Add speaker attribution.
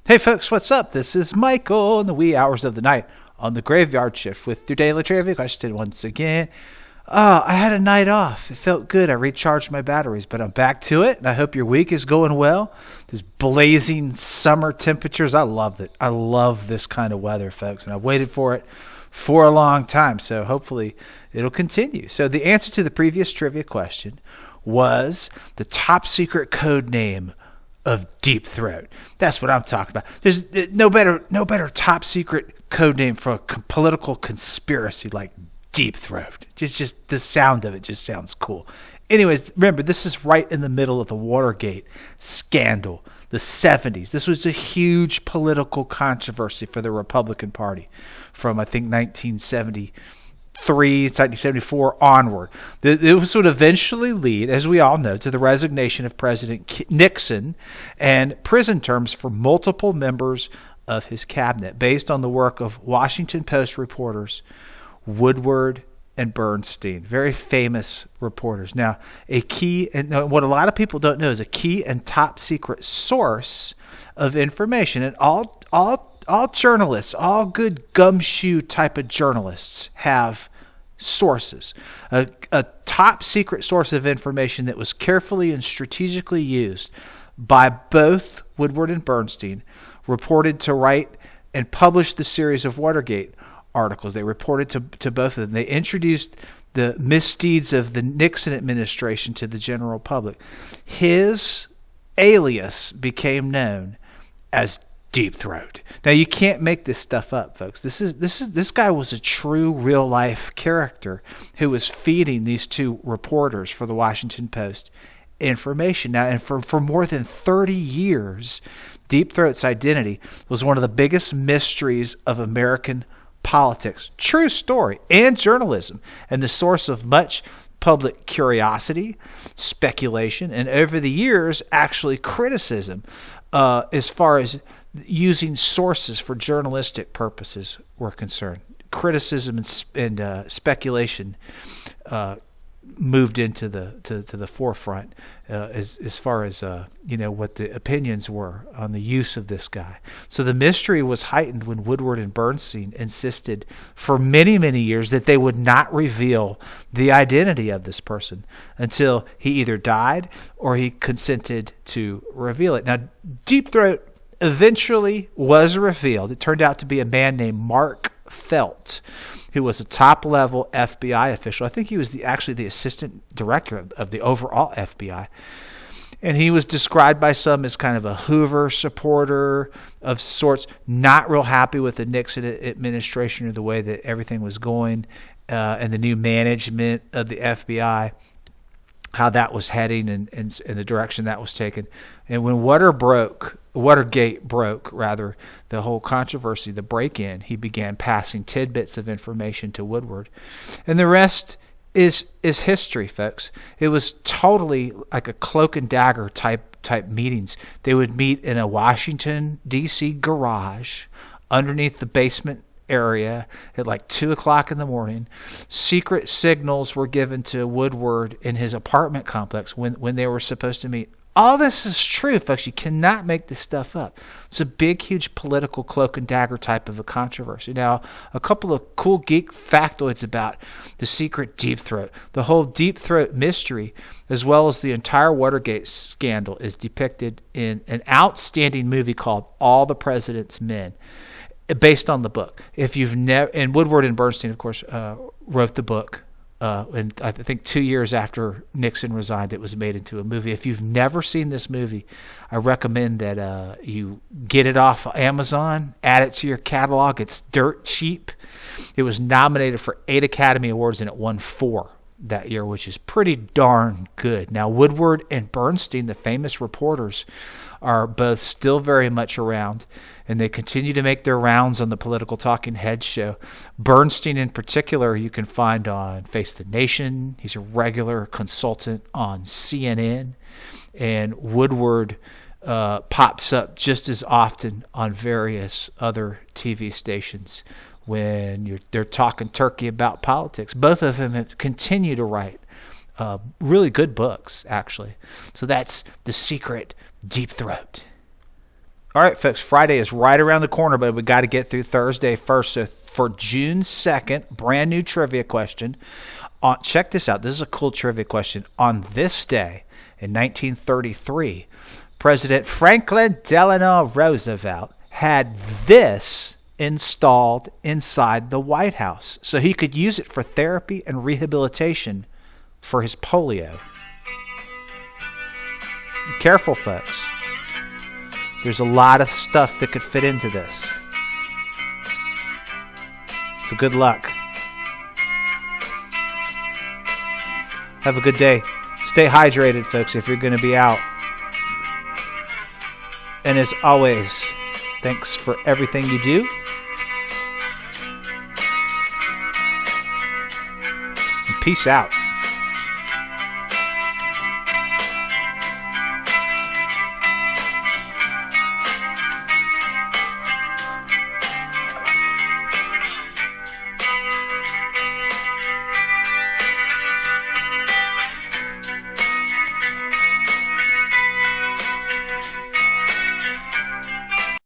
Speaker 1: Hey folks, what's up? This is Michael in the wee hours of the night on the graveyard shift with your daily trivia question once again. I had a night off. It felt good. I recharged my batteries, but I'm back to it, and I hope your week is going well. These blazing summer temperatures, I love it. I love this kind of weather, folks, and I've waited for it for a long time, so hopefully it'll continue. So the answer to the previous trivia question was the top secret code name of Deep Throat. That's what I'm talking about. There's no better top secret code name for a political conspiracy like Deep Throat. Just the sound of it just sounds cool. Anyways, remember, this is right in the middle of the Watergate scandal, the 70s. This was a huge political controversy for the Republican Party from, I think, 1973, 1974 onward. This would eventually lead, as we all know, to the resignation of President Nixon and prison terms for multiple members of his cabinet, based on the work of Washington Post reporters Woodward and Bernstein, very famous reporters. Now, a key, and what a lot of people don't know, is a key and top secret source of information. And all journalists, all good gumshoe type of journalists have sources. A top secret source of information that was carefully and strategically used by both Woodward and Bernstein, reported to write and publish the series of Watergate articles. They reported to both of them. They introduced the misdeeds of the Nixon administration to the general public. His alias became known as Deep Throat. Now, you can't make this stuff up, folks. This guy was a true real life character who was feeding these two reporters for the Washington Post information. Now, and for more than 30 years, Deep Throat's identity was one of the biggest mysteries of American politics, true story, and journalism, and the source of much public curiosity, speculation, and over the years, actually criticism, as far as using sources for journalistic purposes were concerned. Criticism and speculation moved into the forefront as far as what the opinions were on the use of this guy. So the mystery was heightened when Woodward and Bernstein insisted for many, many years that they would not reveal the identity of this person until he either died or he consented to reveal it. Now, Deep Throat eventually was revealed. It turned out to be a man named Mark Felt, who was a top-level FBI official. I think he was actually the assistant director of the overall FBI. And he was described by some as kind of a Hoover supporter of sorts, not real happy with the Nixon administration or the way that everything was going, and the new management of the FBI, how that was heading and the direction that was taken. And when Watergate broke, the whole controversy, the break-in, he began passing tidbits of information to Woodward. And the rest is history, folks. It was totally like a cloak and dagger type meetings. They would meet in a Washington, D.C. garage underneath the basement area at like 2 o'clock in the morning. Secret signals were given to Woodward in his apartment complex when they were supposed to meet. All this is true, folks. You cannot make this stuff up. It's a big, huge political cloak and dagger type of a controversy. Now, a couple of cool geek factoids about the secret Deep Throat. The whole Deep Throat mystery, as well as the entire Watergate scandal, is depicted in an outstanding movie called All the President's Men, based on the book. If you've never, and Woodward and Bernstein, of course, wrote the book. And I think 2 years after Nixon resigned, it was made into a movie. If you've never seen this movie, I recommend that you get it off Amazon, add it to your catalog. It's dirt cheap. It was nominated for 8 Academy Awards, and it won 4 that year, which is pretty darn good. Now, Woodward and Bernstein, the famous reporters, are both still very much around, and they continue to make their rounds on the Political Talking Heads show. Bernstein in particular you can find on Face the Nation. He's a regular consultant on CNN, and Woodward pops up just as often on various other TV stations when they're talking turkey about politics. Both of them have continued to write really good books, actually. So that's the secret Deep Throat. All right, folks, Friday is right around the corner, but we got to get through Thursday first. So for June 2nd, brand new trivia question. Check this out. This is a cool trivia question. On this day in 1933, President Franklin Delano Roosevelt had this installed inside the White House so he could use it for therapy and rehabilitation for his polio. Be careful, folks. There's a lot of stuff that could fit into this. So good luck. Have a good day. Stay hydrated, folks, if you're going to be out. And as always, thanks for everything you do. And peace out.